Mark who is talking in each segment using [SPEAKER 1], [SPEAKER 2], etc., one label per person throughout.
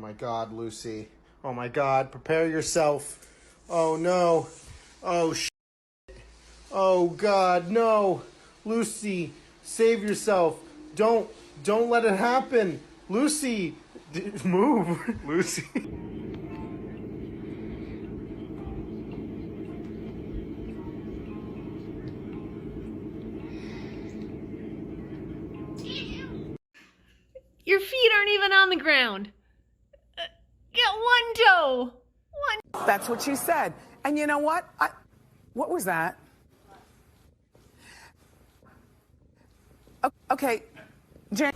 [SPEAKER 1] my God, Lucy. Oh my God, prepare yourself. Oh no. Oh shit. Oh God, no. Lucy, save yourself. Don't let it happen. Lucy, move. Lucy.
[SPEAKER 2] Your feet aren't even on the ground. Get one toe. One.
[SPEAKER 3] That's what she said. And you know what? What was that? Okay, Jen.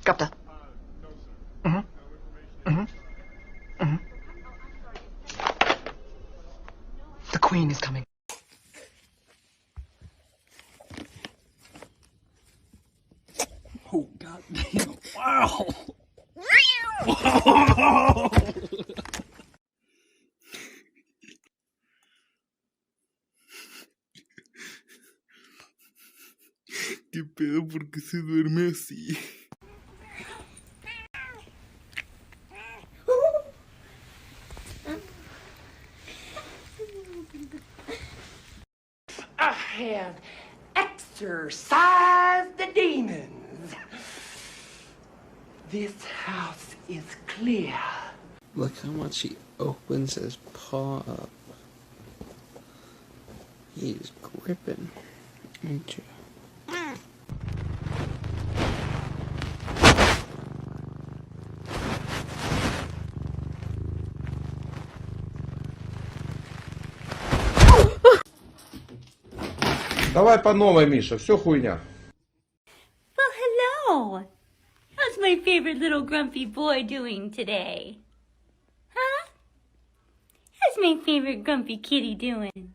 [SPEAKER 4] Captain. The Queen is coming.
[SPEAKER 5] Oh, God damn. Wow. ¿Qué pedo? ¿Por qué se duerme así?
[SPEAKER 6] I have exorcised the demons. This house is clear.
[SPEAKER 5] Look how much he opens his paw up. He's gripping. Ain't you?
[SPEAKER 7] Давай по новой, Миша, все хуйня.
[SPEAKER 8] Well, hello. How's my favorite little grumpy boy doing today? Huh? How's my favorite grumpy kitty doing?